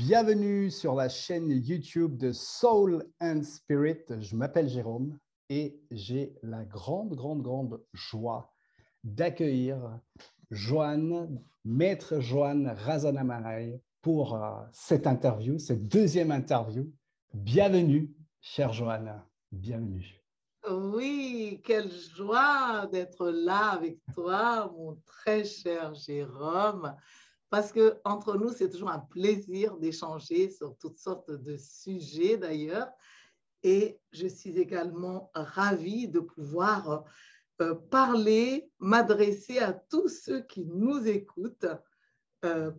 Bienvenue sur la chaîne YouTube de Soul and Spirit. Je m'appelle Jérôme et j'ai la grande joie d'accueillir Joanne, Maître Joanne Razanamaraï pour cette interview, cette deuxième interview. Bienvenue, chère Joanne. Bienvenue. Oui, quelle joie d'être là avec toi, mon très cher Jérôme, parce que entre nous, c'est toujours un plaisir d'échanger sur toutes sortes de sujets d'ailleurs. Et je suis également ravie de pouvoir parler, m'adresser à tous ceux qui nous écoutent,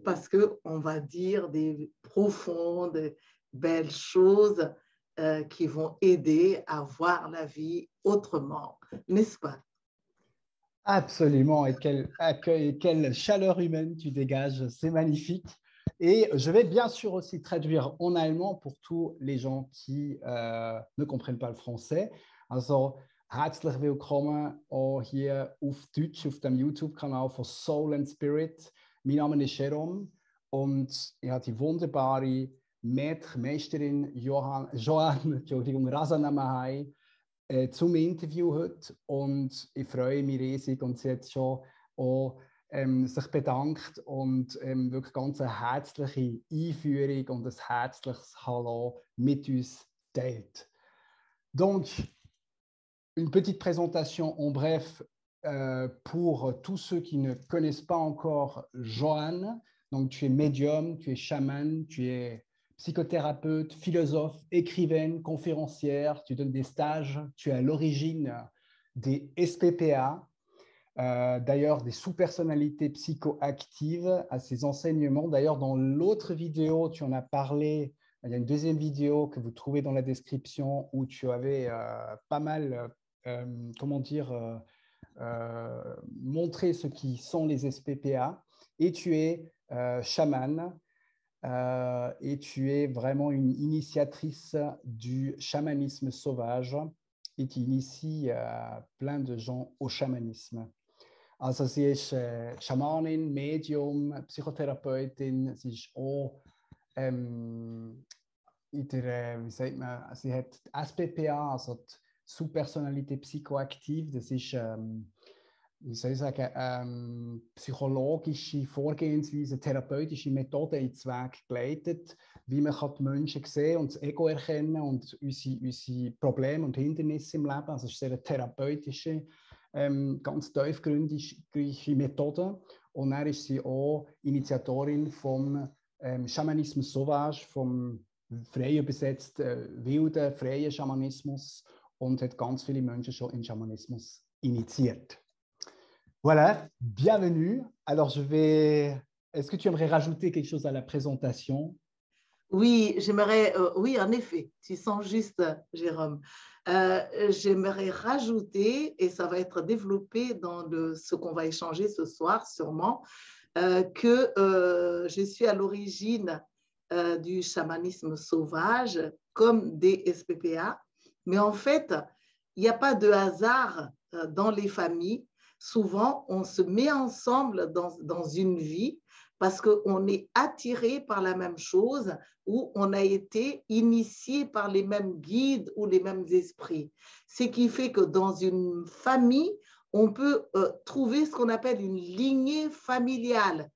parce qu'on va dire des profondes, belles choses qui vont aider à voir la vie autrement, n'est-ce pas? Absolument, et quel accueil, quelle chaleur humaine tu dégages, c'est magnifique. Et je vais bien sûr aussi traduire en allemand pour tous les gens qui ne comprennent pas le français. Also, herzlich willkommen auch hier auf Deutsch auf dem YouTube-Kanal von Soul and Spirit. Mein Name ist Jérôme und ich habe die wunderbare Meisterin Joanne Razanamaraï zum Interview heute und ich freue mich riesig und sie hat schon auch, sich bedankt und wirklich ganz eine herzliche Einführung und ein herzliches Hallo mit uns teilt. Donc, une petite présentation en bref pour tous ceux qui ne connaissent pas encore Joanne. Donc, tu es médium, tu es chaman, tu es psychothérapeute, philosophe, écrivaine, conférencière, tu donnes des stages, tu es à l'origine des SPPA, d'ailleurs des sous-personnalités psychoactives à ces enseignements. D'ailleurs, dans l'autre vidéo, tu en as parlé, il y a une deuxième vidéo que vous trouvez dans la description où tu avais pas mal, montré ce qui sont les SPPA et tu es chaman. Et tu es vraiment une initiatrice du chamanisme sauvage et qui initie plein de gens au chamanisme. Also sie ist Schamanin, Medium, Psychotherapeutin, sie ist auch wie sagt man, sie hat die SPPA, also die Subpersonalität psychoaktiv, das ist wie soll ich sagen, psychologische Vorgehensweise, therapeutische Methoden ins Weg geleitet, wie man die Menschen sehen und das Ego erkennen und unsere Probleme und Hindernisse im Leben. Also es ist eine sehr therapeutische, ganz tiefgründige Methode. Und dann ist sie auch Initiatorin vom Schamanismus Sauvage, vom frei übersetzt wilden, freien Schamanismus und hat ganz viele Menschen schon in Schamanismus initiiert. Voilà, bienvenue. Alors, est-ce que tu aimerais rajouter quelque chose à la présentation? Oui, j'aimerais, oui, en effet, tu sens juste, Jérôme. J'aimerais rajouter, et ça va être développé dans ce qu'on va échanger ce soir sûrement, que je suis à l'origine du chamanisme sauvage comme des SPPA, mais en fait, il n'y a pas de hasard dans les familles. Souvent, on se met ensemble dans une vie parce qu'on est attiré par la même chose ou on a été initié par les mêmes guides ou les mêmes esprits. Ce qui fait que dans une famille, on peut trouver ce qu'on appelle une lignée familiale.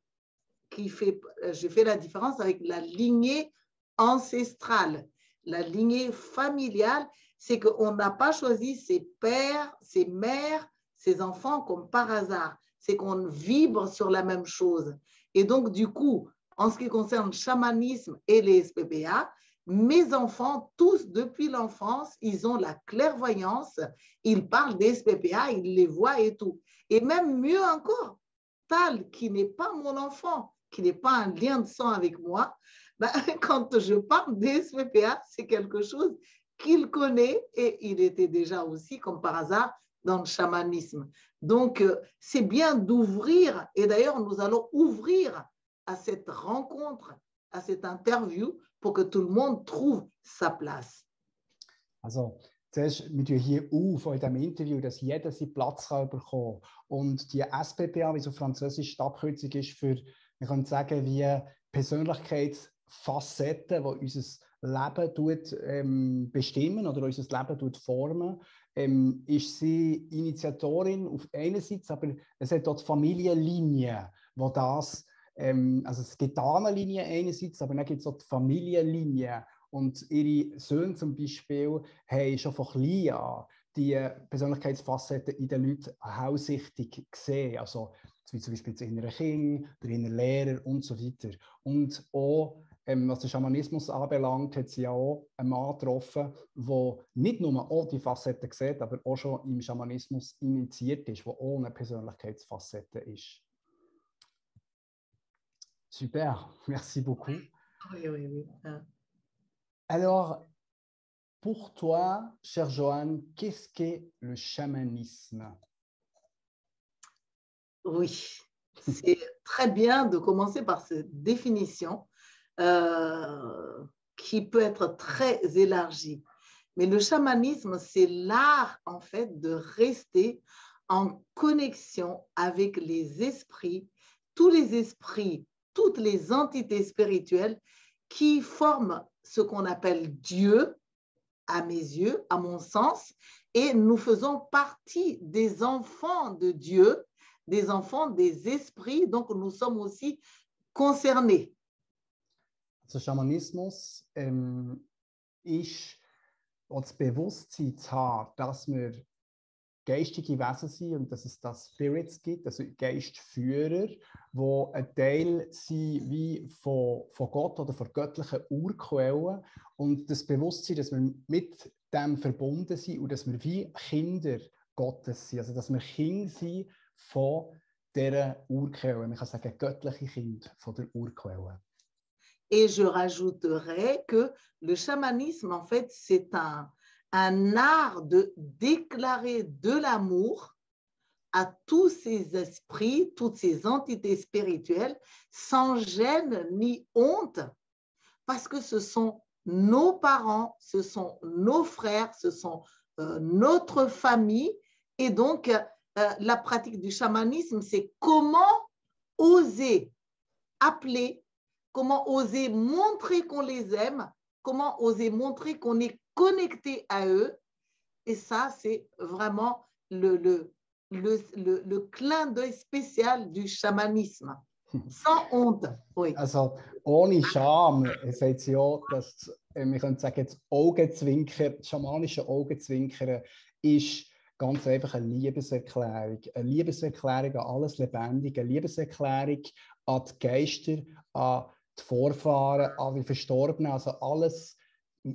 Je fais la différence avec la lignée ancestrale. La lignée familiale, c'est qu'on n'a pas choisi ses pères, ses mères, ses enfants comme par hasard. C'est qu'on vibre sur la même chose. Et donc, du coup, en ce qui concerne le chamanisme et les SPPA, mes enfants, tous depuis l'enfance, ils ont la clairvoyance, ils parlent des SPPA, ils les voient et tout. Et même mieux encore, Tal, qui n'est pas mon enfant, qui n'est pas un lien de sang avec moi, ben, quand je parle des SPPA, c'est quelque chose qu'il connaît et il était déjà aussi, comme par hasard, dans le chamanisme. Donc, c'est bien d'ouvrir, et d'ailleurs, nous allons ouvrir à cette rencontre, à cette interview, pour que tout le monde trouve sa place. Also, zuerst, wir tun hier auf in diesem Interview, dass jeder seinen Platz kann bekommen kann. Und die SPPA, wie so französisch die Abkürzung ist für, man kann sagen, wie Facetten, die unser Leben bestimmen oder unser Leben formen. Ist sie Initiatorin auf einerseits, aber es hat dort Familienlinien, wo das, also es gibt Damenlinien einerseits, aber dann gibt es auch die Familienlinien. Und ihre Söhne zum Beispiel haben schon von klein an die Persönlichkeitsfacetten in den Leuten hausichtig gesehen. Also wie zum Beispiel das innere Kind, der innere Lehrer und so weiter. Und auch, was den Schamanismus anbelangt, hat sie ja auch einen Mann getroffen, der nicht nur auch die Facetten sieht, aber auch schon im Schamanismus initiiert ist, der auch eine Persönlichkeitsfacette ist. Super, merci beaucoup. Oui, oui, oui. Alors, pour toi, chère Joanne, qu'est-ce qu'est le chamanisme? Oui, c'est très bien de commencer par cette définition qui peut être très élargie. Mais le chamanisme, c'est l'art, en fait, de rester en connexion avec les esprits, tous les esprits, toutes les entités spirituelles qui forment ce qu'on appelle Dieu, à mes yeux, à mon sens, et nous faisons partie des enfants de Dieu, des enfants des esprits, donc nous sommes aussi concernés. Also Schamanismus ist das Bewusstsein zu haben, dass wir geistige Wesen sind und dass es da Spirits gibt, also Geistführer, die ein Teil sind wie von Gott oder von göttlichen Urquellen. Und das Bewusstsein, dass wir mit dem verbunden sind und dass wir wie Kinder Gottes sind, also dass wir Kinder sind von dieser Urquelle. Man kann sagen, göttliche Kinder von der Urquelle. Et je rajouterais que le chamanisme, en fait, c'est un art de déclarer de l'amour à tous ces esprits, toutes ces entités spirituelles, sans gêne ni honte, parce que ce sont nos parents, ce sont nos frères, ce sont notre famille. Et donc, la pratique du chamanisme, c'est comment oser appeler, comment oser montrer qu'on les aime, comment oser montrer qu'on est connecté à eux. Et ça, c'est vraiment le clin d'œil spécial du chamanisme. Sans honte. Oui. Also ohne Scham, sagt sie auch, dass wir können sagen, das Augenzwinkern, das schamanische Augenzwinkern ist ganz einfach eine Liebeserklärung. Eine Liebeserklärung an alles Lebendige, eine Liebeserklärung an die Geister, an die Vorfahren, an die Verstorbenen, also alles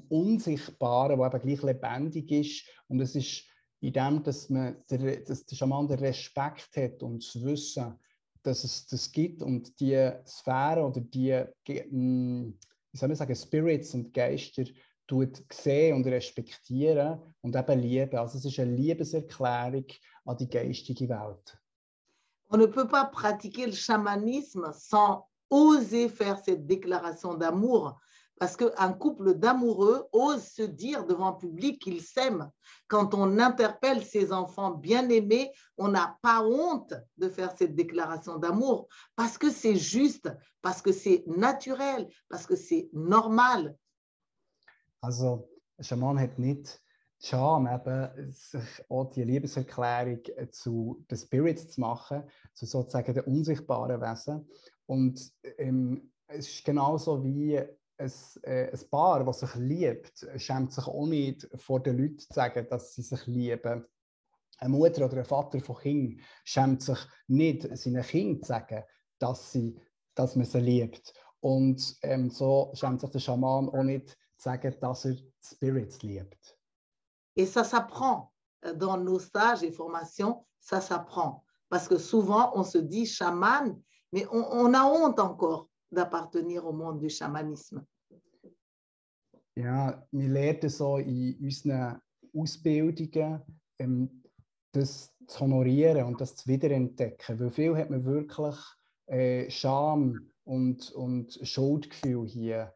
Unsichtbare, was eben gleich lebendig ist. Und es ist in dem, dass der Schaman den Respekt hat und das Wissen, dass es das gibt und die Sphäre oder die, wie soll man sagen, Spirits und Geister sehen und respektieren und eben lieben. Also es ist eine Liebeserklärung an die geistige Welt. On ne peut pas pratiquer le chamanisme sans oser faire cette déclaration d'amour, parce qu'un couple d'amoureux ose se dire devant le public qu'ils s'aiment. Quand on interpelle ses enfants bien-aimés, on n'a pas honte de faire cette déclaration d'amour, parce que c'est juste, parce que c'est naturel, parce que c'est normal. Also, ein Schaman hat nicht die Scham, eben, sich auch die Liebeserklärung zu den Spirits zu machen, zu sozusagen den unsichtbaren Wesen. Und es ist genauso wie ein Paar, das sich liebt, schämt sich auch nicht vor den Leuten zu sagen, dass sie sich lieben. Eine Mutter oder ein Vater von Kindern schämt sich nicht, seinen Kindern zu sagen, dass man sie liebt. Und so schämt sich der Schaman auch nicht zu sagen, dass er Spirits liebt. Et ça s'apprend dans nos stages et formations, ça s'apprend. Parce que souvent, on se dit chaman, mais on a honte encore d'appartenir au monde du chamanisme. Ja, wir lernen so in unseren Ausbildungen, das zu honorieren und das zu wiederentdecken. Weil viel hat man wirklich Scham und Schuldgefühl hier,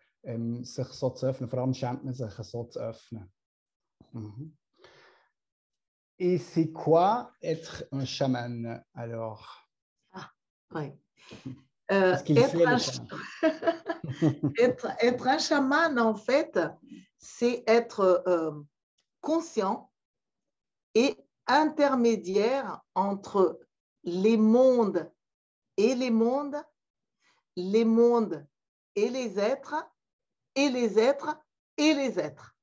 sich so zu öffnen. Vor allem schämt man sich, so zu öffnen. Mhm. Et c'est quoi être un chaman alors? Ah, oui. Qu'est-ce qu'il fait, le chaman? Être un chaman, en fait, c'est être conscient et intermédiaire entre les mondes et les mondes et les êtres, et les êtres et les êtres.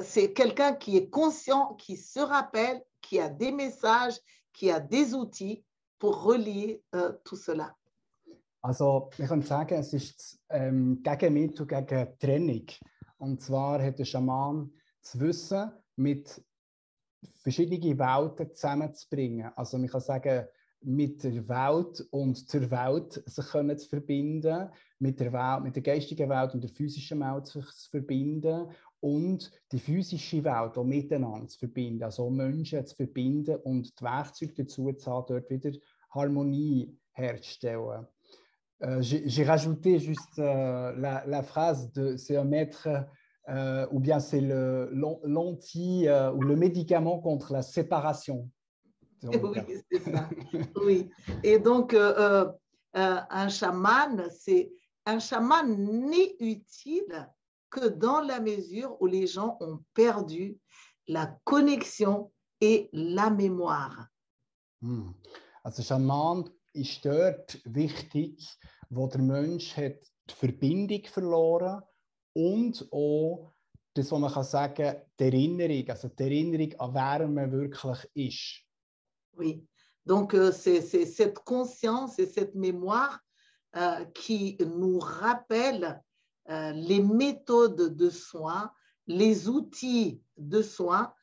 C'est quelqu'un qui est conscient, qui se rappelle, qui a des messages, qui a des outils pour relier tout cela. Also, wir können sagen, es ist Gegenmittel gegen Trennung. Und zwar hat der Schaman das Wissen, mit verschiedenen Welten zusammenzubringen. Also, man kann sagen, mit der Welt und der Welt sich können zu verbinden, mit der Welt, mit der geistigen Welt und der physischen Welt sich zu verbinden und die physische Welt auch miteinander zu verbinden, also Menschen zu verbinden und die Werkzeuge dazu zu haben, dort wieder Harmonie herzustellen. J'ai rajouté juste la phrase de c'est un maître ou bien c'est l'anti ou le médicament contre la séparation. Oui, c'est ça. Oui. Et donc, un chaman n'est utile que dans la mesure où les gens ont perdu la connexion et la mémoire. Also Schaman ist dort wichtig, wo der Mensch hat die Verbindung verloren und auch das, was man kann sagen, die Erinnerung, also die Erinnerung an wer man wirklich ist. Oui, donc c'est cette conscience et cette mémoire qui nous rappelle les méthodes de soins, les outils de soins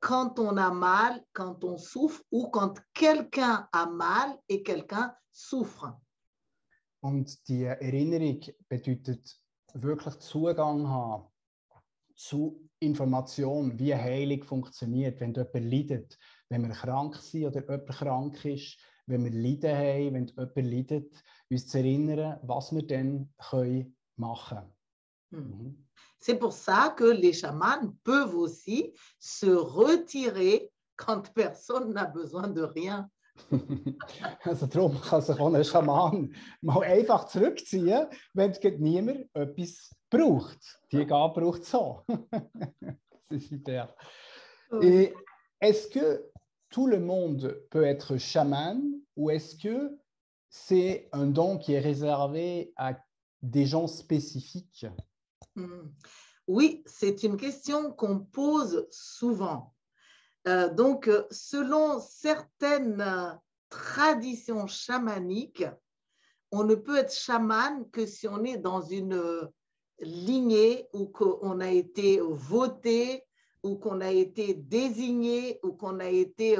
quand on a mal, quand on souffre ou quand quelqu'un a mal et quelqu'un souffre. Und die Erinnerung bedeutet wirklich Zugang haben zu Informationen, wie Heilung funktioniert, wenn jemand leidet, wenn wir krank sind oder jemand krank ist, wenn wir Leiden haben, wenn jemand leidet, uns zu erinnern, was wir dann machen können. C'est pour ça que les chamans peuvent aussi se retirer quand personne n'a besoin de rien. Also darum kann sich auch ein Schaman mal einfach zurückziehen, wenn niemand etwas braucht. Die Gabe braucht es so. C'est super. Et est-ce que tout le monde peut être chaman ou est-ce que c'est un don qui est réservé à des gens spécifiques? Oui, c'est une question qu'on pose souvent. Donc, selon certaines traditions chamaniques, on ne peut être chaman que si on est dans une lignée ou qu'on a été voté ou qu'on a été désigné ou qu'on a été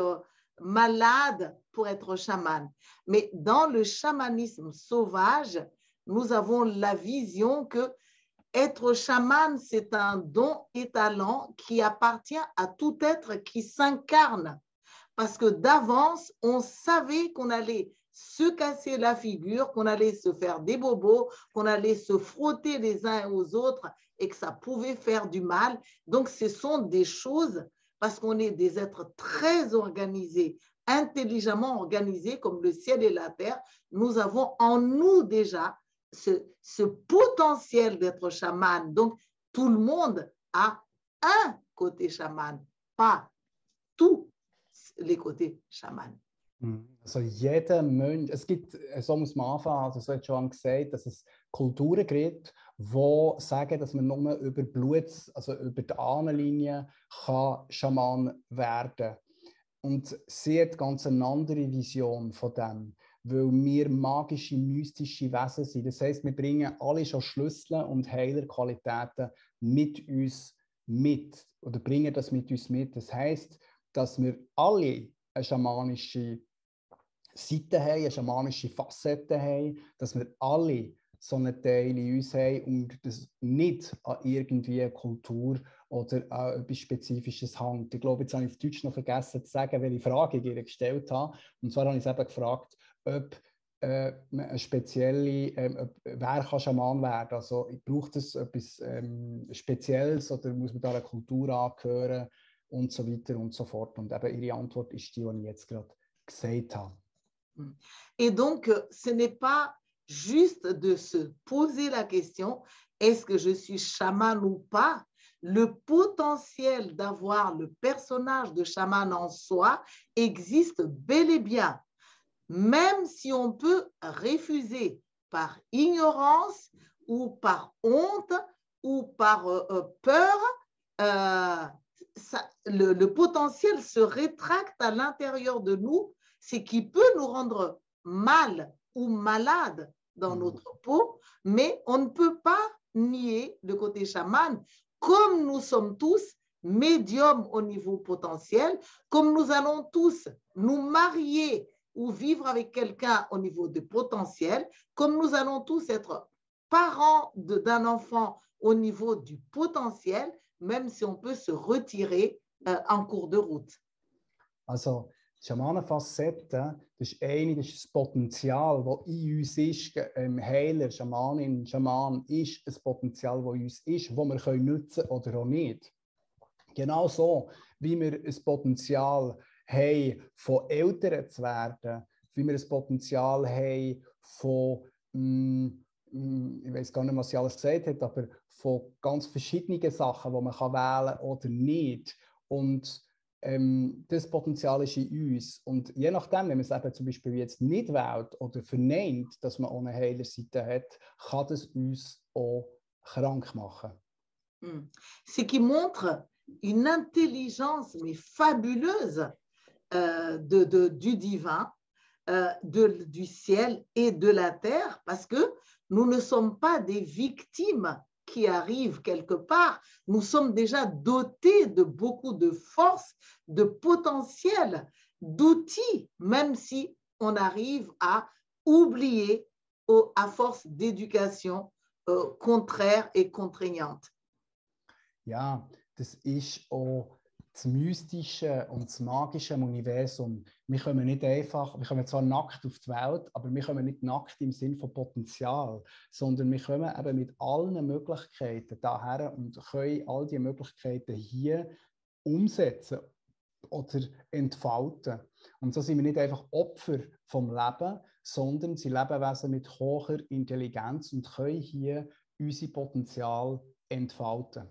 malade pour être chaman. Mais dans le chamanisme sauvage, nous avons la vision que être chaman, c'est un don et talent qui appartient à tout être qui s'incarne. Parce que d'avance, on savait qu'on allait se casser la figure, qu'on allait se faire des bobos, qu'on allait se frotter les uns aux autres et que ça pouvait faire du mal. Donc, ce sont des choses, parce qu'on est des êtres très organisés, intelligemment organisés, comme le ciel et la terre, nous avons en nous déjà ce potentiel d'être chaman. Donc, tout le monde a un côté chaman, pas tous les côtés chaman. Also jeder Mensch, es gibt, so muss man anfangen, also so hat schon gesagt, dass es Kulturen gibt, die sagen, dass man nur über Blut, also über die Ahnenlinie kann Schaman werden. Und sie hat ganz eine andere Vision von dem, weil wir magische, mystische Wesen sind. Das heisst, wir bringen alle schon Schlüssel und Heilerqualitäten mit uns mit oder bringen das mit uns mit. Das heisst, dass wir alle eine schamanische Seite haben, eine schamanische Facette haben, dass wir alle so einen Teil in uns haben und das nicht an irgendwie eine Kultur oder an etwas Spezifisches hängt. Ich glaube, jetzt habe ich auf Deutsch noch vergessen zu sagen, welche Frage ich ihr gestellt habe. Und zwar habe ich eben gefragt, ob eine spezielle, wer kann Schaman werden? Also braucht es etwas Spezielles oder muss man da einer Kultur angehören und so weiter und so fort. Und eben ihre Antwort ist die ich jetzt gerade gesagt habe. Et donc, ce n'est pas juste de se poser la question, est-ce que je suis chaman ou pas? Le potentiel d'avoir le personnage de chaman en soi existe bel et bien, même si on peut refuser par ignorance ou par honte ou par peur, le potentiel se rétracte à l'intérieur de nous, ce qui peut nous rendre mal ou malade dans notre peau, mais on ne peut pas nier le côté chaman, comme nous sommes tous médiums au niveau potentiel, comme nous allons tous nous marier ou vivre avec quelqu'un au niveau de potentiel, comme nous allons tous être parents d'un enfant au niveau du potentiel, même si on peut se retirer en cours de route. Also, Schamanenfacetten, das ist das Potenzial, das in uns ist. Heiler, Schamanin, Schaman ist ein Potenzial, das in uns ist, das wir nutzen können oder auch nicht. Genauso wie wir ein Potenzial haben, von Eltern zu werden, wie wir ein Potenzial haben, von, ich weiß gar nicht, was sie alles gesagt hat, aber von ganz verschiedenen Sachen, die man wählen kann oder nicht. Und das Potenzial ist in uns. Und je nachdem, wenn man es eben zum Beispiel jetzt nicht wählt oder verneint, dass man auch eine Heilerseite hat, kann das uns auch krank machen. Ce qui montre une intelligence mais fabuleuse du divin, du ciel et de la terre, parce que nous ne sommes pas des victimes qui arrivent quelque part. Nous sommes déjà dotés de beaucoup de force, de potentiel, d'outils, même si on arrive à oublier à force d'éducation contraire et contraignante. Ja, das ist auch das Mystische und das Magische im Universum. Wir kommen nicht einfach, wir kommen zwar nackt auf die Welt, aber wir kommen nicht nackt im Sinn von Potenzial, sondern wir kommen eben mit allen Möglichkeiten daher und können all diese Möglichkeiten hier umsetzen oder entfalten. Und so sind wir nicht einfach Opfer vom Leben, sondern sind Lebewesen mit hoher Intelligenz und können hier unser Potenzial entfalten.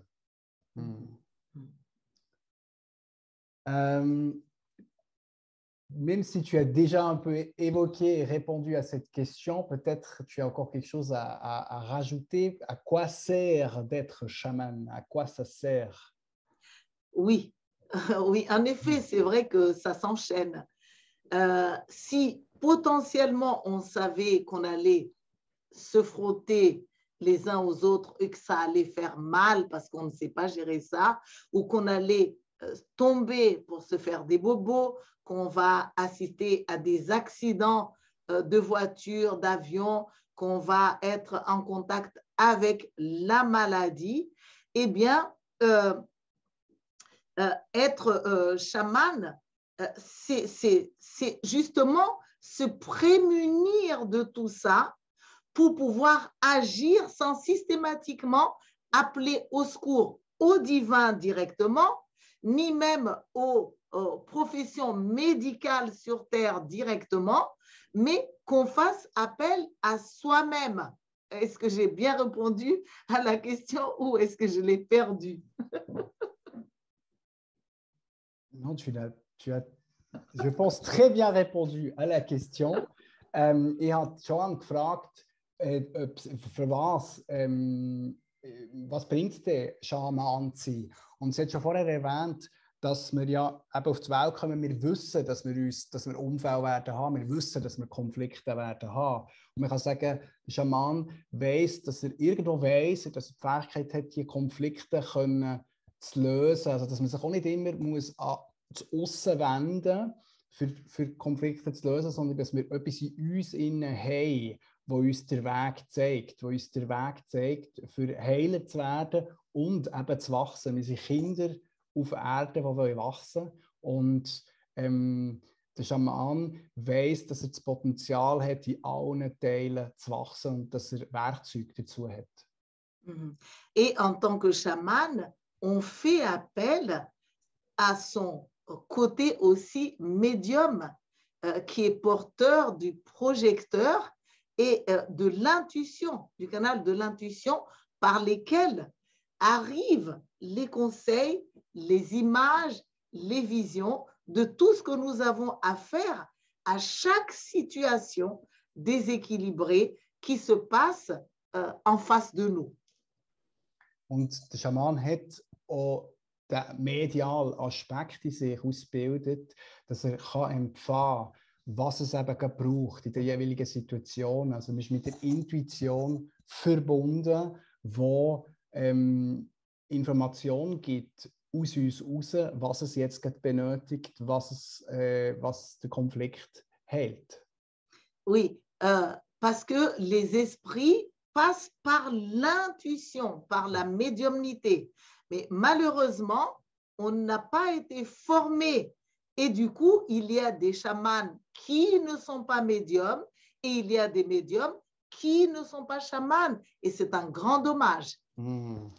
Même si tu as déjà un peu évoqué et répondu à cette question, peut-être tu as encore quelque chose à rajouter. À quoi sert d'être chaman? À quoi ça sert? Oui, oui, en effet, c'est vrai que ça s'enchaîne. Si potentiellement on savait qu'on allait se frotter les uns aux autres et que ça allait faire mal parce qu'on ne sait pas gérer ça, ou qu'on allait tomber pour se faire des bobos, qu'on va assister à des accidents de voiture, d'avion, qu'on va être en contact avec la maladie, eh bien, être chaman, c'est justement se prémunir de tout ça pour pouvoir agir sans systématiquement appeler au secours au divin directement, ni même aux professions médicales sur Terre directement, mais qu'on fasse appel à soi-même. Est-ce que j'ai bien répondu à la question ou est-ce que je l'ai perdu? Non, tu as, je pense, très bien répondu à la question. Ich habe Joanne gefragt, für was bringt es denn, Schaman zu sein? Und sie hat schon vorher erwähnt, dass wir ja eben auf die Welt kommen, wir wissen, dass wir Unfälle werden haben, wir wissen, dass wir Konflikte werden haben. Und man kann sagen, der Schaman weiss, dass er irgendwo weiss, dass er die Fähigkeit hat, diese Konflikte zu lösen. Also dass man sich auch nicht immer muss an das Aussen wenden für Konflikte zu lösen, sondern dass wir etwas in uns innen haben, wo uns der Weg zeigt, für heiler zu werden und eben zu wachsen. Wir sind Kinder auf Erden, die wachsen wollen. Und der Schaman weiss, dass er das Potenzial hat, in allen Teilen zu wachsen und dass er Werkzeuge dazu hat. Et en tant que chaman, on fait appel à son côté aussi médium qui est porteur du projecteur et de l'intuition, du canal de l'intuition par lesquels arrivent les conseils, les images, les visions de tout ce que nous avons à faire à chaque situation déséquilibrée qui se passe en face de nous. Und der Schaman hat auch den medialen Aspekt in sich ausgebildet, dass er empfangen kann, was es eben gerade braucht in der jeweiligen Situation. Also man ist mit der Intuition verbunden, wo Information gibt aus uns raus, was es jetzt gerade benötigt, was der Konflikt hält. Oui, parce que les esprits passent par l'intuition, par la médiumnité. Mais malheureusement, on n'a pas été formé. Et du coup, il y a des chamans qui ne sont pas médiums et il y a des médiums qui ne sont pas chamans. Et c'est un grand dommage. Mm.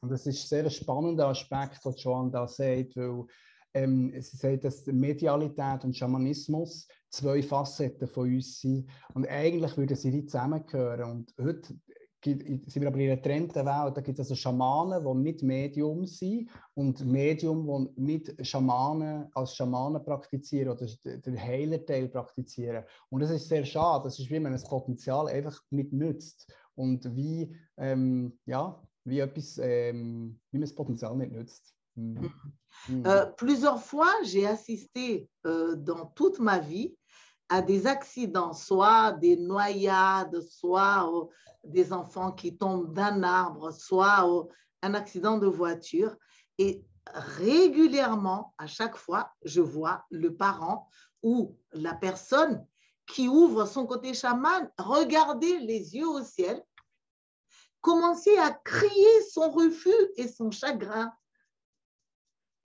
Und das ist ein sehr spannender Aspekt, was Joanne da sagt, weil sie sagt, dass Medialität und Schamanismus zwei Facetten von uns sind. Und eigentlich würden sie wie zusammengehören. Und heute sind wir aber in einer getrennten Welt. Da gibt es also Schamanen, die nicht Medium sind und Medium, die nicht Schamanen als Schamanen praktizieren oder den Heilerteil praktizieren. Und das ist sehr schade. Das ist, wie man das Potenzial einfach nicht nützt. Und wie, wie man das Potenzial nicht nutzt. Plusieurs fois, j'ai assisté dans toute ma vie à des accidents, soit des noyades, soit des enfants qui tombent d'un arbre, soit un accident de voiture. Et régulièrement, à chaque fois, je vois le parent ou la personne qui ouvre son côté chaman, regarder les yeux au ciel, commencer à crier son refus et son chagrin.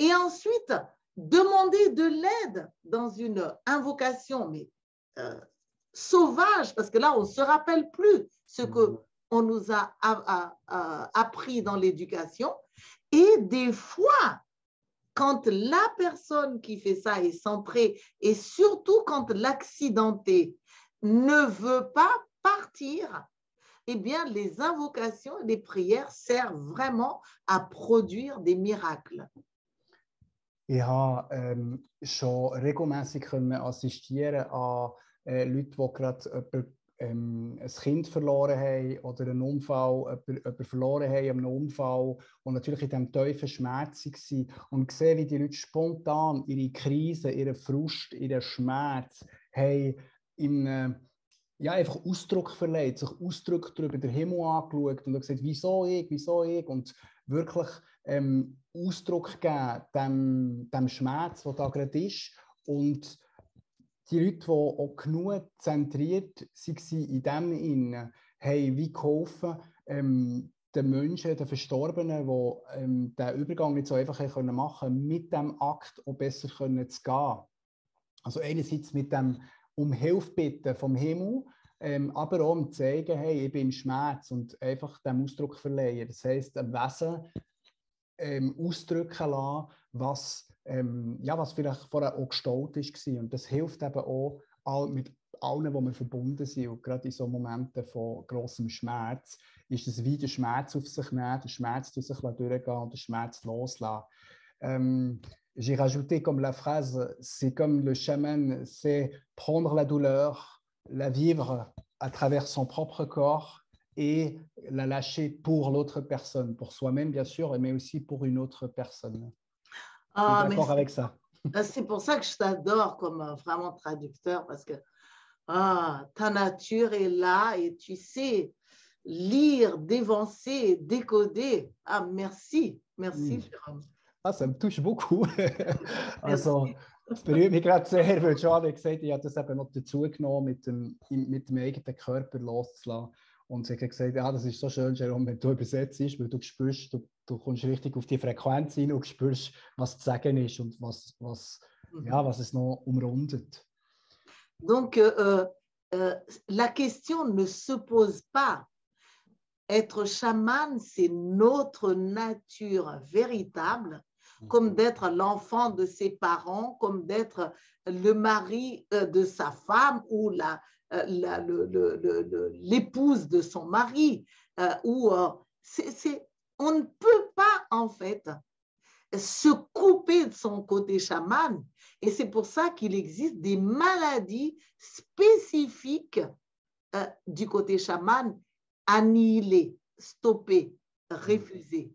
Et ensuite, demander de l'aide dans une invocation, mais sauvage, parce que là, on ne se rappelle plus ce qu'on nous a appris dans l'éducation. Et des fois, quand la personne qui fait ça est centrée, et surtout quand l'accidenté ne veut pas partir, eh bien, les invocations et les prières servent vraiment à produire des miracles. Ich habe schon regelmässig assistieren an Leute, die gerade ein Kind verloren haben oder einen Unfall, jemanden verloren haben, einen Unfall und natürlich in diesem tiefen Schmerz waren und gesehen, wie die Leute spontan ihre Krise, ihren Frust, ihren Schmerz haben einfach Ausdruck verleiht, sich Ausdruck darüber den Himmel angeschaut und gesagt, wieso ich und wirklich Ausdruck geben dem Schmerz, der da gerade ist. Und die Leute, die auch genug zentriert waren in dem Innen, haben wie geholfen, den Menschen, den Verstorbenen, die den Übergang nicht so einfach machen konnten, mit dem Akt auch besser zu gehen. Also einerseits mit dem Hilfe bitten vom Himmel, aber auch um zu zeigen, hey, ich bin im Schmerz und einfach dem Ausdruck verleihen. Das heisst, ein Wesen ausdrücken lassen, was vielleicht vorher auch gestaut war. Und das hilft eben auch mit allen, die wir verbunden sind. Und gerade in so Momenten von grossem Schmerz ist es wie der Schmerz auf sich nehmen, der Schmerz durch sich durchgehen und den Schmerz loslassen. J'ai rajouté comme la phrase, c'est comme le chaman, c'est prendre la douleur, la vivre à travers son propre corps et la lâcher pour l'autre personne, pour soi-même bien sûr, mais aussi pour une autre personne. Je suis d'accord avec ça. C'est pour ça que je t'adore comme vraiment traducteur, parce que ta nature est là et tu sais lire, dévancer, décoder. Merci, Jérôme. Ça me touche beaucoup. Also, das berührt mich gerade sehr, weil Joanne hat gesagt, ich habe das eben noch dazu genommen, mit dem eigenen Körper loszulassen. Und sie hat gesagt, das ist so schön, Jérôme, wenn du übersetzt, weil du spürst, du kommst richtig auf die Frequenz rein und spürst, was zu sagen ist und was es noch umrundet. Donc, la question ne se pose pas. Être chaman, c'est notre nature véritable. comme d'être l'enfant de ses parents, comme d'être le mari de sa femme ou l'épouse de son mari. On ne peut pas, en fait, se couper de son côté chaman. Et c'est pour ça qu'il existe des maladies spécifiques du côté chaman, annihilées, stoppées, refusées.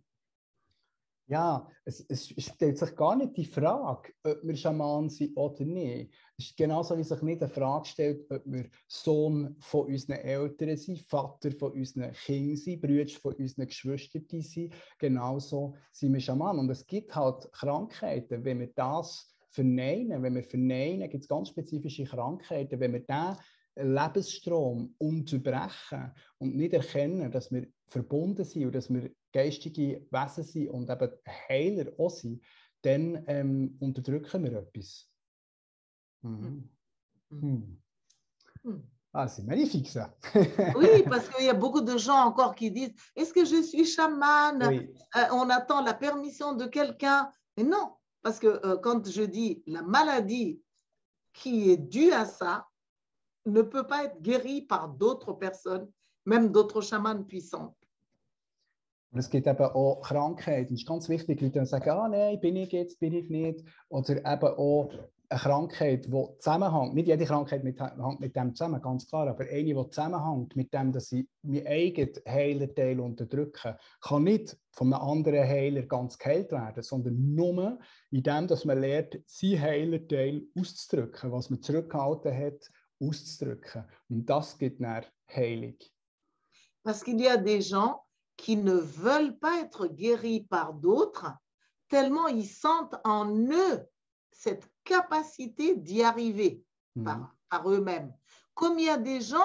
Ja, es stellt sich gar nicht die Frage, ob wir Schaman sind oder nicht. Es ist genauso, wie sich nicht die Frage stellt, ob wir Sohn von unseren Eltern sind, Vater von unseren Kindern sind, Brüder von unseren Geschwistern sind. Genauso sind wir Schaman. Und es gibt halt Krankheiten, wenn wir das verneinen, gibt es ganz spezifische Krankheiten, wenn wir diesen Lebensstrom unterbrechen und nicht erkennen, dass wir verbunden sind und dass wir geistige Wesen sind und eben Heiler auch sind, dann unterdrücken wir etwas. Ah, c'est magnifique ça. Oui, parce qu'il y a beaucoup de gens encore qui disent « Est-ce que je suis chaman Oui. On attend la permission de quelqu'un. » Mais non, parce que quand je dis la maladie qui est due à ça ne peut pas être guérie par d'autres personnes, même d'autres chamans puissants. Und es gibt eben auch Krankheiten. Es ist ganz wichtig, die Leute sagen, ah nein, bin ich jetzt, bin ich nicht. Oder eben auch eine Krankheit, die zusammenhängt. Nicht jede Krankheit hängt mit dem zusammen, ganz klar, aber eine, die zusammenhängt mit dem, dass ich meinen eigenen Heilerteil unterdrücke, kann nicht von einem anderen Heiler ganz geheilt werden, sondern nur in dem, dass man lernt, seinen Heilerteil auszudrücken, was man zurückgehalten hat, auszudrücken. Und das gibt dann Heilung. Parce qu'il y a des gens qui ne veulent pas être guéris par d'autres, tellement ils sentent en eux cette capacité d'y arriver par eux-mêmes. Comme il y a des gens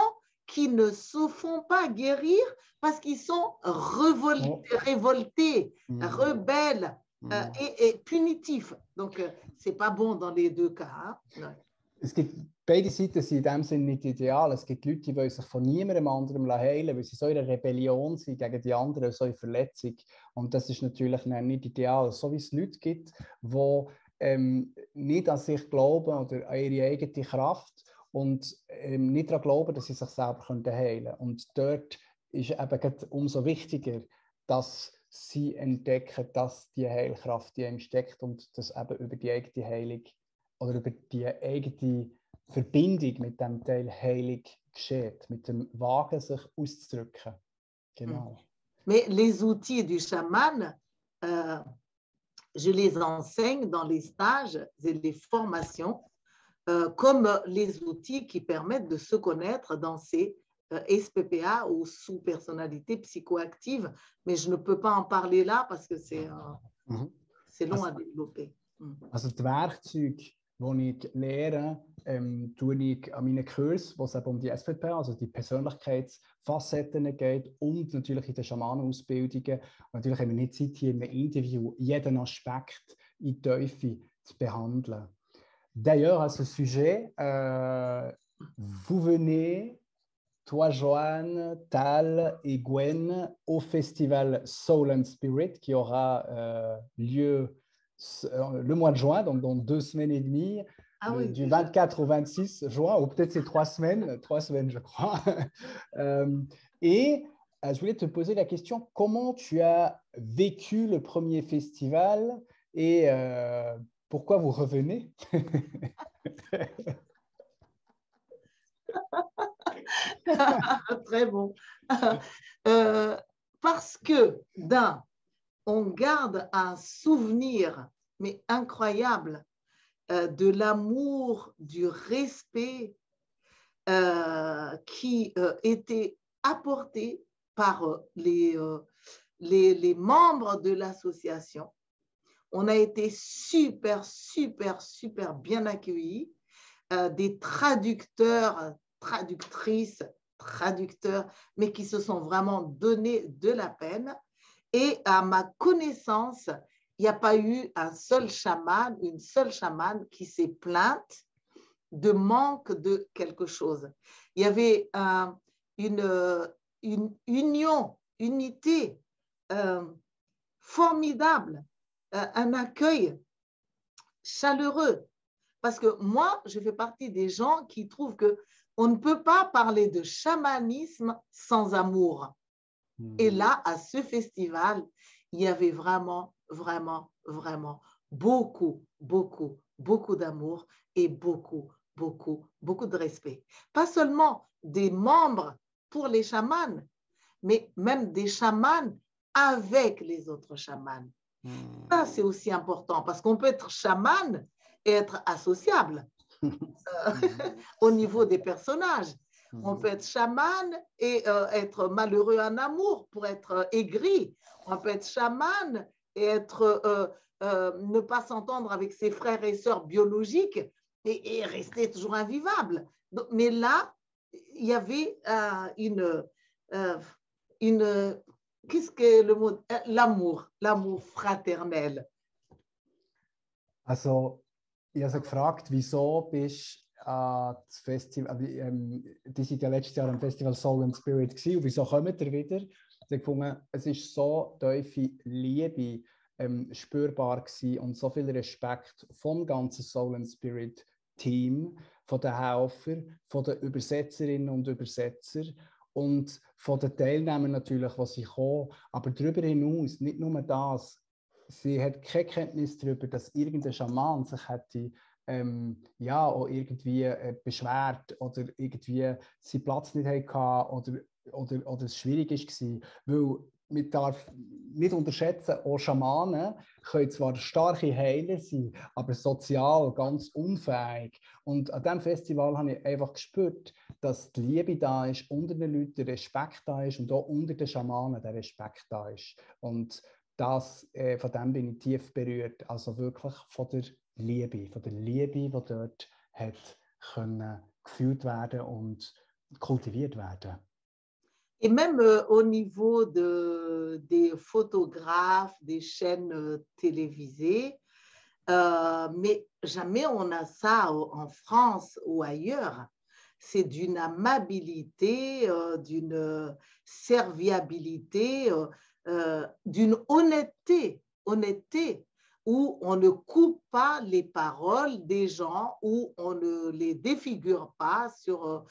qui ne se font pas guérir parce qu'ils sont révoltés, rebelles et punitifs. Donc, ce n'est pas bon dans les deux cas. Hein? Es gibt beide Seiten sind in dem Sinne nicht ideal. Es gibt Leute, die wollen sich von niemandem anderem heilen, weil sie so in einer Rebellion sind gegen die anderen, so in Verletzung. Und das ist natürlich nicht ideal. So wie es Leute gibt, die nicht an sich glauben oder an ihre eigene Kraft und nicht daran glauben, dass sie sich selber heilen können. Und dort ist eben umso wichtiger, dass sie entdecken, dass die Heilkraft in ihm steckt und dass eben über die eigene Heilung oder über die eigene Verbindung mit dem Teil Heilung geschieht, mit dem Wagen, sich auszudrücken. Genau. Mais les outils du chaman, je les enseigne dans les stages et les formations comme les outils qui permettent de se connaître dans ces SPPA ou sous-personnalités psychoactives. Mais je ne peux pas en parler là parce que c'est long à développer. Also die Werkzeuge, die ich lehre, tue ich an meinen Kurs, wo es eben um die SPPA, also die Persönlichkeitsfacetten geht und natürlich in den Schamanenausbildungen. Und natürlich haben wir nicht Zeit, hier in einem Interview jeden Aspekt in die Tiefe zu behandeln. D'ailleurs, à ce sujet, vous venez, toi, Joanne, Tal et Gwen, au festival Soul and Spirit qui aura lieu le mois de juin, donc dans 2 semaines et demie, du 24 au 26 juin, ou peut-être c'est 3 semaines je crois. Et je voulais te poser la question, comment tu as vécu le premier festival et pourquoi vous revenez? Très bon. Parce que, on garde un souvenir, mais incroyable, de l'amour, du respect qui était apporté par les membres de l'association. On a été super bien accueillis, des traducteurs, traductrices, traducteurs, mais qui se sont vraiment donné de la peine. Et à ma connaissance, il n'y a pas eu un seul chaman, une seule chamane qui s'est plainte de manque de quelque chose. Il y avait une unité formidable un accueil chaleureux. Parce que moi, je fais partie des gens qui trouvent qu'on ne peut pas parler de chamanisme sans amour. Et là, à ce festival, il y avait vraiment, vraiment, vraiment beaucoup, beaucoup, beaucoup d'amour et beaucoup, beaucoup, beaucoup de respect. Pas seulement des membres pour les chamans, mais même des chamans avec les autres chamans. Ça, c'est aussi important parce qu'on peut être chaman et être associable au niveau des personnages. On peut être chaman et être malheureux en amour pour être aigri. On peut être chaman et être, ne pas s'entendre avec ses frères et sœurs biologiques et rester toujours invivable. Donc, mais là, il y avait qu'est-ce que le mot? L'amour fraternel. Also, ich habe sie gefragt, wieso bist du das Festival, die sind ja letztes Jahr am Festival Soul and Spirit gewesen, und wieso kommt ihr wieder? Sie haben gefunden, es ist so tiefe Liebe spürbar gewesen und so viel Respekt vom ganzen Soul and Spirit Team, von den Helfern, von den Übersetzerinnen und Übersetzern und von den Teilnehmern natürlich, die sie kommen, aber darüber hinaus, nicht nur das, sie hat keine Kenntnis darüber, dass irgendein Schaman sich hätte ja, auch irgendwie beschwert oder irgendwie seinen Platz nicht hatte oder es schwierig war. Weil man darf nicht unterschätzen, auch Schamanen können zwar starke Heiler sein, aber sozial ganz unfähig. Und an diesem Festival habe ich einfach gespürt, dass die Liebe da ist, unter den Leuten der Respekt da ist und auch unter den Schamanen der Respekt da ist. Und das, von dem bin ich tief berührt. Also wirklich von der Liebe, die dort hat können gefühlt werden und kultiviert werden. Et même au niveau des photographes, des chaînes télévisées, mais jamais on a ça en France ou ailleurs. C'est d'une amabilité, d'une serviabilité, d'une honnêteté, où on ne coupe pas les paroles des gens, où on ne les défigure pas sur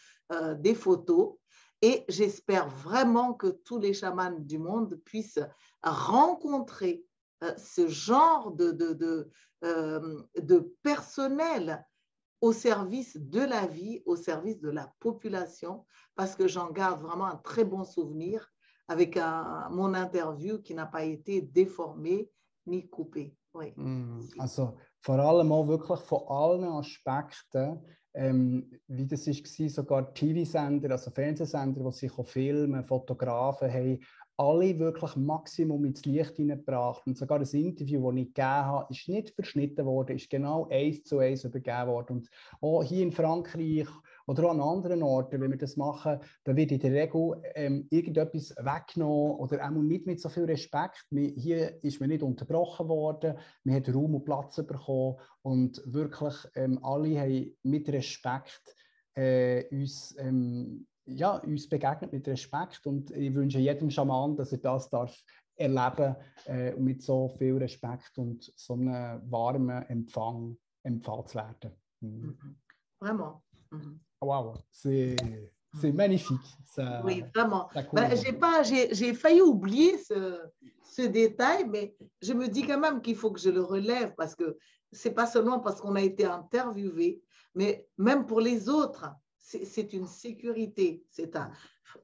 des photos. Et j'espère vraiment que tous les chamans du monde puissent rencontrer ce genre de personnel au service de la vie, au service de la population, parce que j'en garde vraiment un très bon souvenir avec mon interview qui n'a pas été déformée ni coupée. Oui. Also vor allem auch wirklich von allen Aspekten, wie das war, sogar TV-Sender, also Fernsehsender, die sich filmen, Fotografen haben alle wirklich Maximum ins Licht hineingebracht. Und sogar das Interview, das ich gegeben habe, ist nicht verschnitten worden, ist genau 1:1 übergeben worden. Und auch hier in Frankreich oder auch an anderen Orten, wenn wir das machen, dann wird in der Regel irgendetwas weggenommen oder auch nicht mit so viel Respekt. Hier ist man nicht unterbrochen worden, man hat Raum und Platz bekommen und wirklich alle haben mit Respekt uns begegnet, mit Respekt, und ich wünsche jedem Schaman, dass er das darf erleben mit so viel Respekt und so einem warmen Empfang zu werden. Vraiment. Wow, c'est magnifique. Ça, oui, vraiment. Ben, j'ai failli oublier ce détail, mais je me dis quand même qu'il faut que je le relève parce que c'est pas seulement parce qu'on a été interviewé, mais même pour les autres, c'est une sécurité, c'est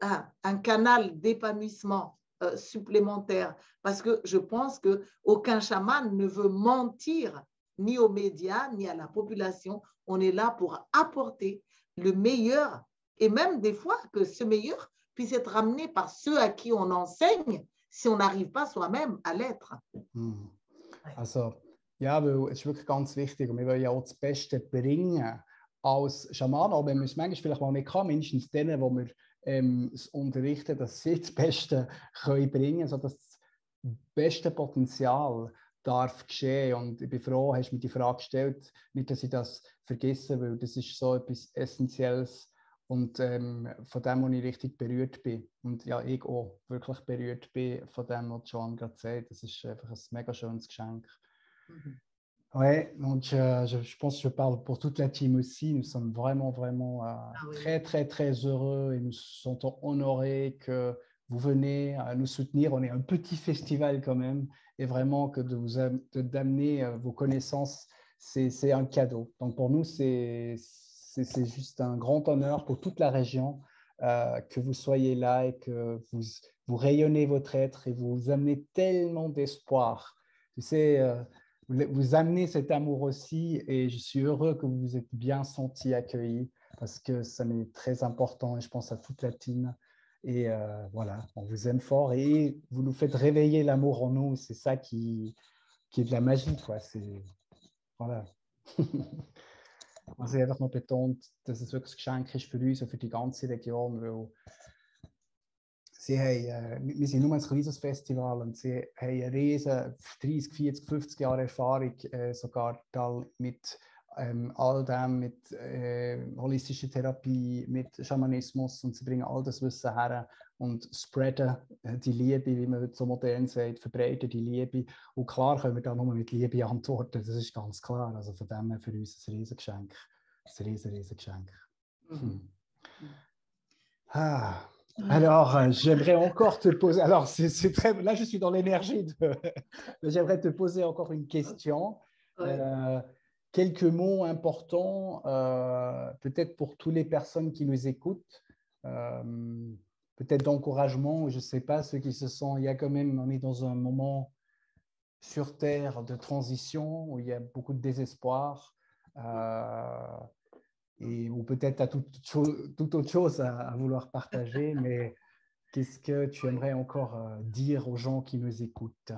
un canal d'épanouissement supplémentaire parce que je pense qu'aucun chaman ne veut mentir ni aux médias, ni à la population. On est là pour apporter le meilleur et même des fois que ce meilleur puisse être ramené par ceux à qui on enseigne si on n'arrive pas soi-même à l'être. Also, ja, weil es ist wirklich ganz wichtig und wir wollen ja auch das Beste bringen als Schaman, auch wenn wir es manchmal vielleicht mal nicht kann, mindestens denen, wo wir es unterrichten, dass sie das Beste können bringen, sodass das beste Potenzial darf geschehen. Und ich bin froh, hast du mir die Frage gestellt, nicht, dass ich das vergesse, weil das ist so etwas Essentielles und von dem, wo ich richtig berührt bin. Und ja, ich auch wirklich berührt bin von dem, was Joan gerade sagt. Das ist einfach ein mega schönes Geschenk. Ouais, donc je pense que je parle pour toute la team aussi. Nous sommes vraiment, vraiment très, très, très heureux et nous nous sentons honorés que vous venez nous soutenir. On est un petit festival quand même et vraiment que d'amener vos connaissances, c'est un cadeau. Donc pour nous, c'est juste un grand honneur pour toute la région que vous soyez là et que vous rayonnez votre être et vous amenez tellement d'espoir. Tu sais, vous amenez cet amour aussi et je suis heureux que vous vous êtes bien sentis accueillis parce que ça m'est très important et je pense à toute la team. Et voilà, on vous aime fort et vous nous faites réveiller l'amour en nous. C'est ça qui est de la magie, quoi. Voilà. Also einfach noch betont, dass es wirklich ein Geschenk ist für uns und für die ganze Region, weil sie haben, wir sind nur ein kleines Festival und sie haben eine riesen 30, 40, 50 Jahre Erfahrung, sogar mit all dem, mit holistischer Therapie, mit Schamanismus und sie bringen all das Wissen her und spreaden die Liebe, wie man heute so modern sagt, verbreiten die Liebe. Und klar können wir da nur mit Liebe antworten, das ist ganz klar. Also von dem her für uns ein Riesengeschenk. Ein Riesengeschenk. Ah. Alors, j'aimerais encore te poser. Alors, là, je suis dans l'énergie. J'aimerais te poser encore une question. Quelques mots importants, peut-être pour toutes les personnes qui nous écoutent, peut-être d'encouragement, je ne sais pas, ceux qui se sentent. Il y a quand même, on est dans un moment sur Terre de transition où il y a beaucoup de désespoir. Ou peut-être tu as toute autre chose à vouloir partager, mais qu'est-ce que tu aimerais encore dire aux gens qui nous écoutent?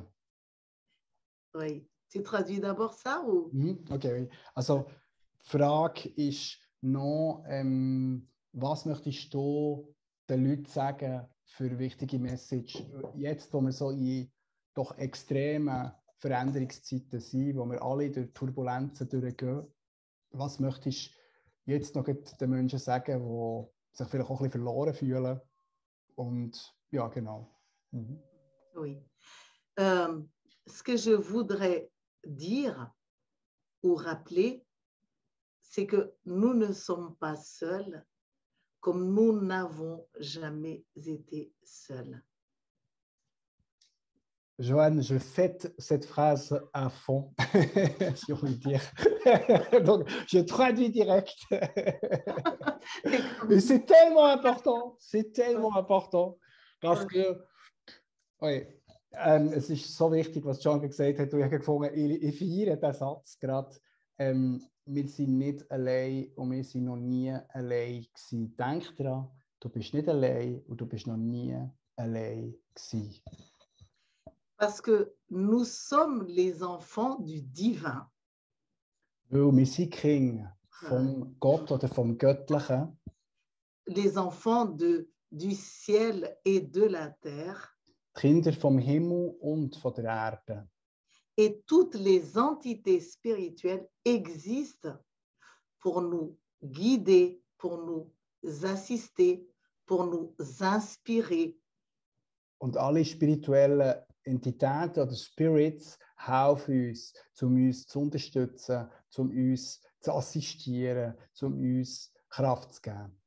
Oui, tu traduis d'abord ça ou? Okay, oui. Also, die Frage ist noch, was möchtest du den Leuten sagen für eine wichtige Message? Jetzt, wo wir so in doch extremen Veränderungszeiten sind, wo wir alle durch Turbulenzen durchgehen, was möchtest du jetzt noch den Menschen sagen, die sich vielleicht auch ein bisschen verloren fühlen? Und ja, genau. Oui. Ce que je voudrais dire ou rappeler, c'est que nous ne sommes pas seuls comme nous n'avons jamais été seuls. Joanne, je fête cette phrase à fond, si on veut dire. Donc, je traduis direct. Et c'est tellement important, parce que, oui, es ist so wichtig, was John gesagt hat. Ich habe gefunden, ich feiere den Satz gerade. Wir sind nicht allein und wir sind noch nie allein gewesen. Denk daran, du bist nicht allein und du bist noch nie allein gewesen. Parce que nous sommes les enfants du divin. Weil wir sind Kinder vom Gott oder vom Göttlichen. Les enfants du ciel et de la terre. Kinder vom Himmel und von der Erde. Et toutes les entités spirituelles existent pour nous guider, pour nous assister, pour nous inspirer. Und alle spirituellen Entitäten oder Spirits helfen uns zu unterstützen, uns zu assistieren, uns Kraft zu geben.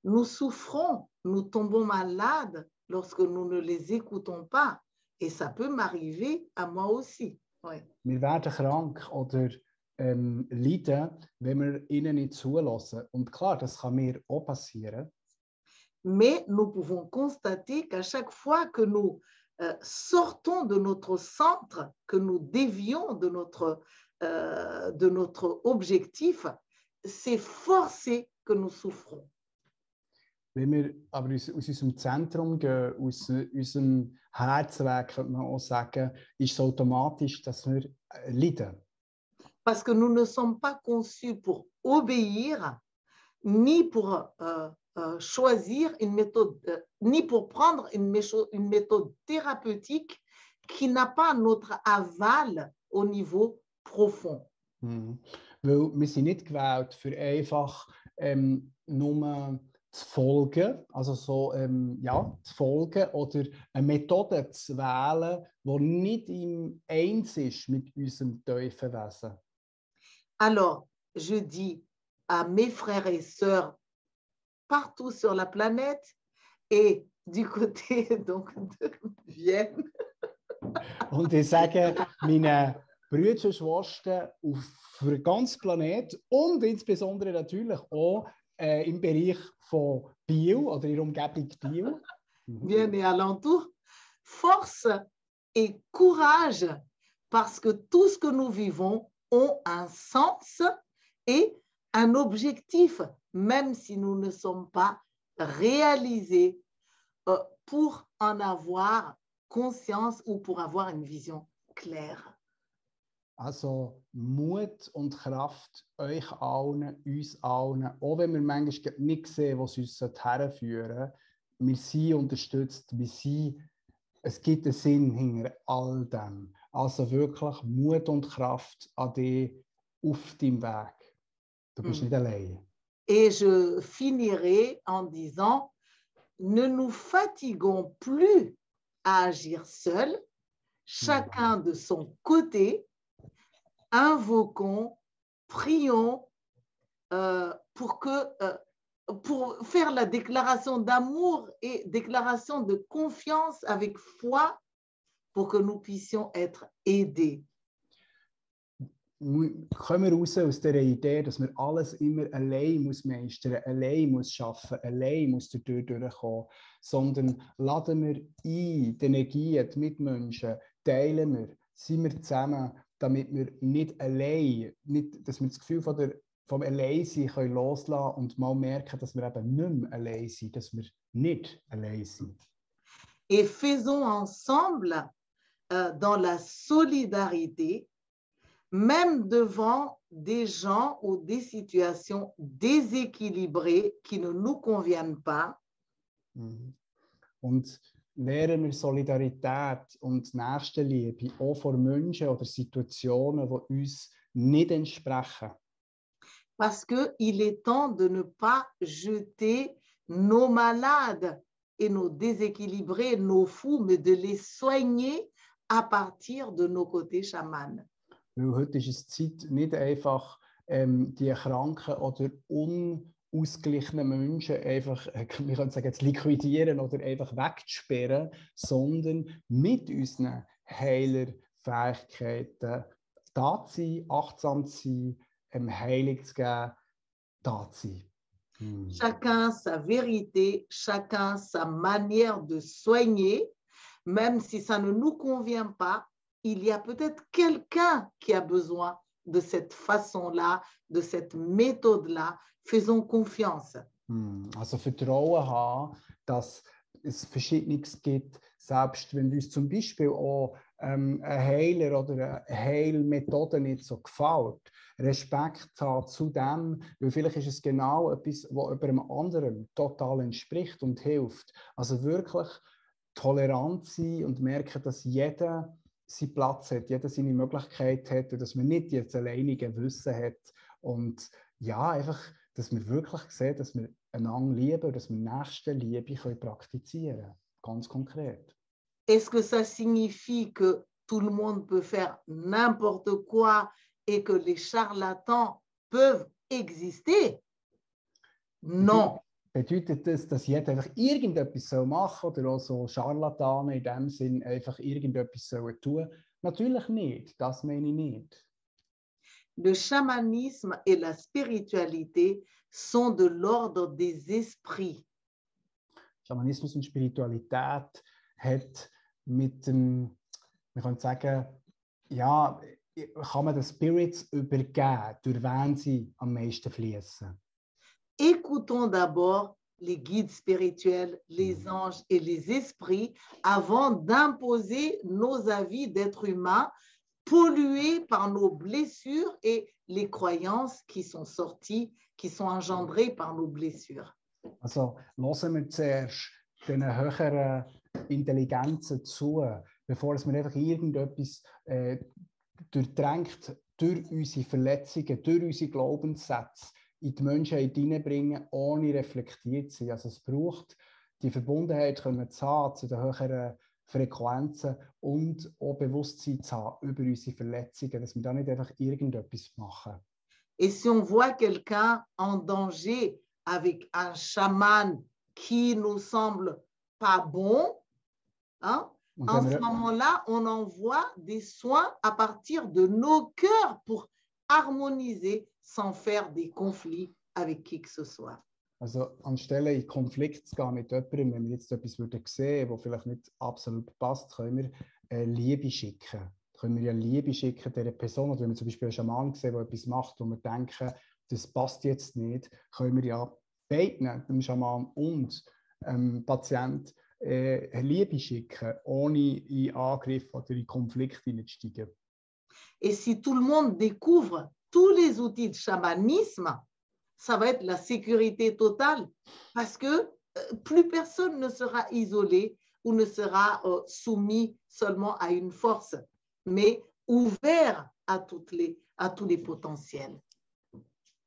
Nous souffrons, nous tombons malades lorsque nous ne les écoutons pas. Et ça peut m'arriver à moi aussi. Ouais. Wir werden krank oder leiden, wenn wir ihnen nicht zulassen. Und klar, das kann mir auch passieren. Mais nous pouvons constater qu'à chaque fois que nous sortons de notre centre, que nous dévions de notre objectif, c'est forcé que nous souffrons. Wenn wir aber aus unserem Zentrum gehen, aus unserem Herzweg, könnte man auch sagen, ist es automatisch, dass wir leiden. Parce que nous ne sommes pas conçus pour obéir, ni pour choisir une méthode, ni pour prendre une méthode thérapeutique qui n'a pas notre aval au niveau profond. Weil wir sind nicht gewählt, für einfach nur zu folgen, also so, ja, zu folgen oder eine Methode zu wählen, die nicht im Eins ist mit unserem tiefen Wesen. Alors, je dis à mes frères et sœurs partout sur la planète et du côté donc de Vienne. Und ich sage meinen Brüdern und Schwestern auf den ganzen Planeten und insbesondere natürlich auch im Bereich von Biel oder in der Umgebung Biel. Vienne et alentour, force et courage parce que tout ce que nous vivons ont un sens et un objectif, même si nous ne sommes pas réalisés pour en avoir conscience ou pour avoir une vision claire. Also Mut und Kraft euch allen, uns allen, auch wenn wir manchmal nicht sehen, was uns herführen. Wir sind unterstützt, es gibt einen Sinn hinter all dem. Also wirklich Mut und Kraft an dich auf deinem Weg. Du bist nicht allein. Et je finirai en disant, ne nous fatiguons plus à agir seuls, chacun de son côté, invoquons, prions pour faire la déclaration d'amour et déclaration de confiance avec foi pour que nous puissions être aidés. Kommen wir raus aus dieser Idee, dass wir alles immer allein meistern, allein schaffen, allein durchkommen, sondern laden wir ein, die Energie, die Mitmenschen, teilen wir, sind wir zusammen, damit wir nicht allein, dass wir das Gefühl vom Alleinsein können loslassen und mal merken, dass wir eben nicht mehr allein sind, dass wir nicht allein sind. Et faisons ensemble dans la solidarité, même devant des gens ou des situations déséquilibrées qui ne nous conviennent pas. Und lernen wir Solidarität und Nächstenliebe auch vor Menschen oder Situationen, die uns nicht entsprechen. Parce qu'il est temps de ne pas jeter nos malades et nos déséquilibrés, nos fous, mais de les soigner à partir de nos côtés chamanes. Weil heute ist es Zeit, nicht einfach die kranken oder unausgeglichenen Menschen einfach, wir können sagen, zu liquidieren oder einfach wegzusperren, sondern mit unseren Heilerfähigkeiten da zu sein, achtsam zu sein, Heilung zu geben, da zu sein. Chacun sa vérité, chacun sa manière de soigner, même si ça ne nous convient pas, il y a peut-être quelqu'un qui a besoin de cette façon-là, de cette méthode-là. Faisons confiance. Also Vertrauen haben, dass es Verschiedenes gibt, selbst wenn uns zum Beispiel auch ein Heiler oder eine Heilmethode nicht so gefällt. Respekt zu haben zu dem, weil vielleicht ist es genau etwas, was jemandem anderen total entspricht und hilft. Also wirklich tolerant sein und merken, dass jeder seinen Platz hat, jeder seine Möglichkeit hat und dass man nicht jetzt alleinige Wissen hat. Und ja, einfach, dass wir wirklich sehen, dass wir einander lieben, dass wir Nächstenliebe praktizieren können. Ganz konkret. Est-ce que ça signifie que tout le monde peut faire n'importe quoi et que les charlatans peuvent exister? Non. Bedeutet das, dass jeder einfach irgendetwas machen soll oder auch so Scharlatane in dem Sinn einfach irgendetwas tun sollen? Natürlich nicht, das meine ich nicht. Le chamanisme et la spiritualité sont de l'ordre des esprits. Schamanismus und Spiritualität hat mit dem, wir können sagen, ja, kann man den Spirits übergeben, durch wen sie am meisten fließen. Écoutons d'abord les guides spirituels, les anges et les esprits avant d'imposer nos avis d'êtres humains pollués par nos blessures et les croyances qui sont sorties, qui sont engendrées par nos blessures. Also hören wir zuerst den höheren Intelligenzen zu, bevor es mir einfach irgendetwas durchdrängt durch unsere Verletzungen, durch unsere Glaubenssätze, in die Menschheit hineinbringen, ohne reflektiert zu sein. Also es braucht die Verbundenheit zu haben zu den höheren Frequenzen und auch Bewusstsein zu haben über unsere Verletzungen, dass wir da nicht einfach irgendetwas machen. Et si on voit quelqu'un en danger avec un chaman qui nous semble pas bon, hein, en ce moment-là, on envoie des soins à partir de nos cœurs pour harmoniser sans faire des conflits avec qui que ce soit. Also anstelle in Konflikt zu gehen mit jemandem, wenn wir jetzt etwas sehen, was vielleicht nicht absolut passt, können wir Liebe schicken. Können wir ja Liebe schicken dieser Person. Oder wenn wir zum Beispiel einen Schaman sehen, der etwas macht, wo wir denken, das passt jetzt nicht, können wir ja beiden, dem Schaman und dem Patient, Liebe schicken, ohne in Angriff oder in Konflikt hineinzusteigen. Et si tout le monde découvre tous les outils de chamanisme, ça va être la sécurité totale parce que plus personne ne sera isolé ou ne sera soumis seulement à une force, mais ouvert à tous les potentiels.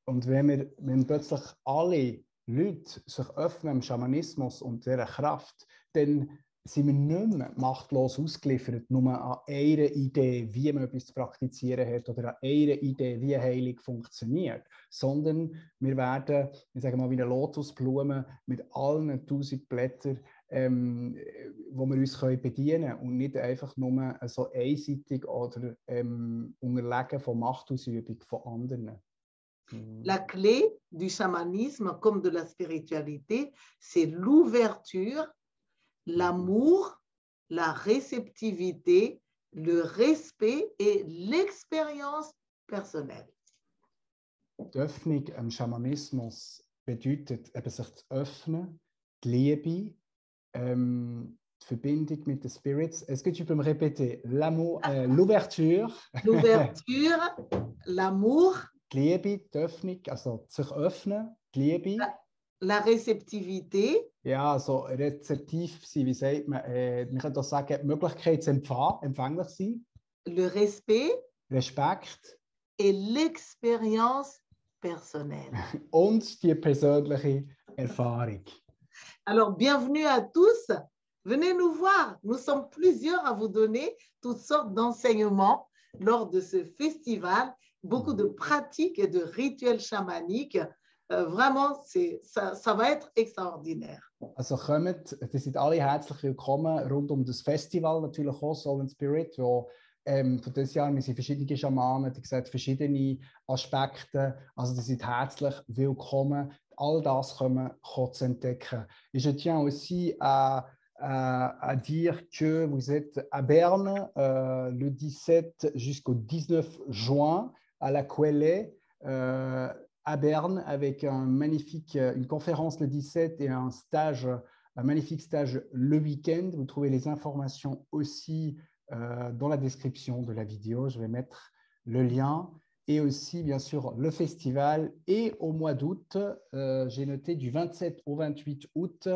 Und wenn plötzlich alle Leute sich öffnen im Schamanismus und dieser Kraft, dann sind wir nicht mehr machtlos ausgeliefert, nur an einer Idee, wie man etwas zu praktizieren hat oder an einer Idee, wie Heilung funktioniert, sondern wir werden, ich sage mal, wie eine Lotusblume mit allen 1000 Blättern, wo wir uns bedienen können und nicht einfach nur so einseitig oder unterlegen von Machtausübung von anderen. La clé du chamanisme comme de la spiritualité, c'est l'ouverture, l'amour, la réceptivité, le respect et l'expérience personnelle. Die Öffnung am Schamanismus bedeutet eben sich zu öffnen, die Liebe, die Verbindung mit den Spirits. Est-ce que tu peux me répéter? L'amour, l'ouverture. L'ouverture, l'amour. Die Liebe, die Öffnung, also sich öffnen, die Liebe. La réceptivité. Ja, also rezeptiv sein, wie sagt man? Man kann doch sagen, die Möglichkeit zu empfänglich sein. Le respect. Respekt. Et l'expérience personnelle. Und die persönliche Erfahrung. Alors, bienvenue à tous. Venez nous voir. Nous sommes plusieurs à vous donner toutes sortes d'enseignements lors de ce festival. Beaucoup de pratiques et de rituels chamaniques. Vraiment, ça va être extraordinaire. Also kommt, ihr seid alle herzlich willkommen rund um das Festival, natürlich auch Soul and Spirit, wo von dieses Jahr, wir sind verschiedene Schamanen, wie gesagt, verschiedene Aspekte, also ihr seid herzlich willkommen, all das zu entdecken. Et je tiens aussi à dire que vous êtes à Berne le 17 jusqu'au 19 juin à la Quelle, à Berne, avec une conférence le 17 et un magnifique stage le week-end. Vous trouvez les informations aussi dans la description de la vidéo. Je vais mettre le lien. Et aussi, bien sûr, le festival. Et au mois d'août, j'ai noté du 27 au 28 août,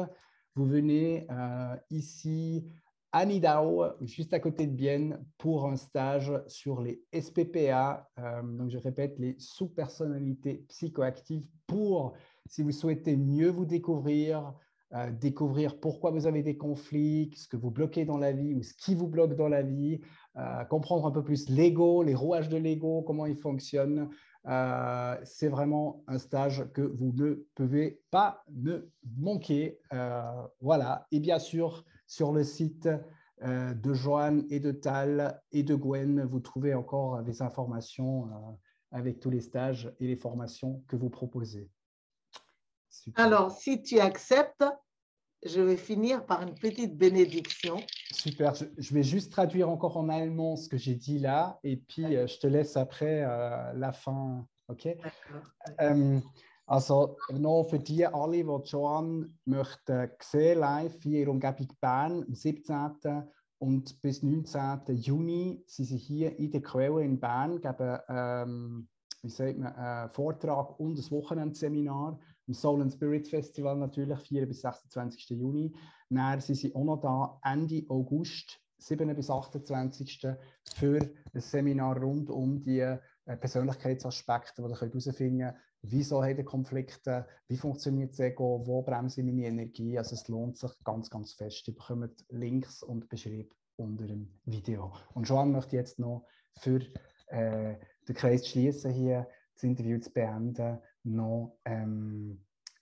vous venez ici à Nidau, juste à côté de Bienne, pour un stage sur les SPPA, donc je répète, les sous-personnalités psychoactives, pour, si vous souhaitez mieux vous découvrir, découvrir pourquoi vous avez des conflits, ce que vous bloquez dans la vie ou ce qui vous bloque dans la vie, comprendre un peu plus l'ego, les rouages de l'ego, comment ils fonctionnent. C'est vraiment un stage que vous ne pouvez pas me manquer. Voilà, et bien sûr, sur le site de Joanne et de Tal et de Gwen, vous trouvez encore des informations avec tous les stages et les formations que vous proposez. Super. Alors, si tu acceptes, je vais finir par une petite bénédiction. Super, je vais juste traduire encore en allemand ce que j'ai dit là et puis je te laisse après la fin, ok? Also noch für die alle, die Joanne möchten sehen, live hier in der Umgebung Bern am 17. und bis 19. Juni sind sie hier in der Quelle in Bern, geben wie sagt man, einen Vortrag und ein Wochenendseminar im Soul and Spirit Festival natürlich, 4. bis 26. Juni. Dann sind sie auch noch da Ende August, 7. bis 28. für ein Seminar rund um die Persönlichkeitsaspekte, die ihr herausfinden könnt, wieso haben die Konflikte, wie funktioniert das Ego, wo bremse ich meine Energie. Also es lohnt sich ganz, ganz fest. Ihr bekommt Links und Beschreibung unter dem Video. Und Joanne möchte jetzt noch für den Kreis zu schließen, hier das Interview zu beenden, noch,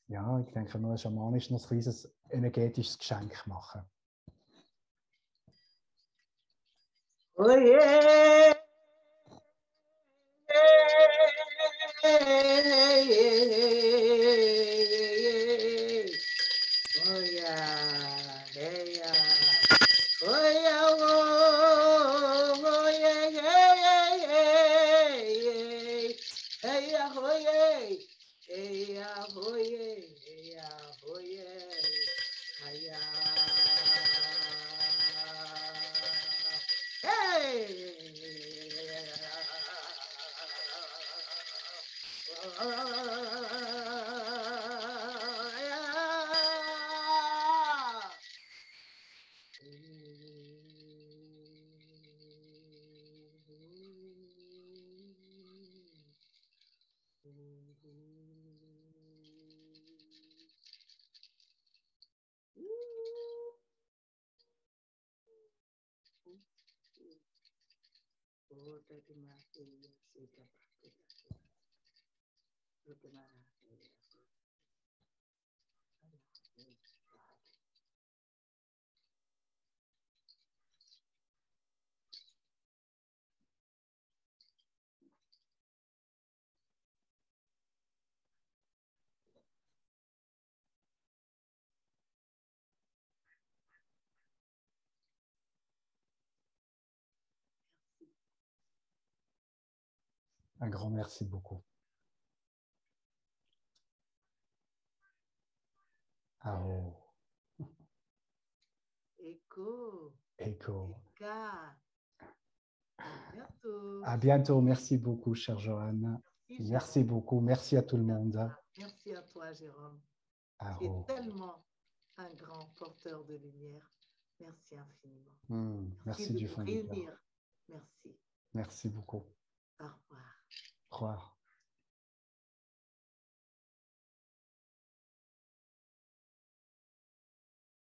ja, ich denke, noch ein schamanisch, noch ein kleines energetisches Geschenk machen. Oh yeah. Oh yeah, hey yeah, oh yeah, oh yeah, yeah, yeah, yeah, hey yeah, oh yeah, hey yeah, oh yeah, hey yeah, oh yeah, hey yeah, hey. Un grand merci beaucoup. Ao. Écho. Écho. Eka. À bientôt. À bientôt. Merci beaucoup, chère Joanne. Merci beaucoup. Merci à tout le monde. Merci à toi, Jérôme. Ao. Tu es tellement un grand porteur de lumière. Merci infiniment. Merci de du nous fond du cœur. réunir. Merci. Merci beaucoup. Au revoir. Au revoir.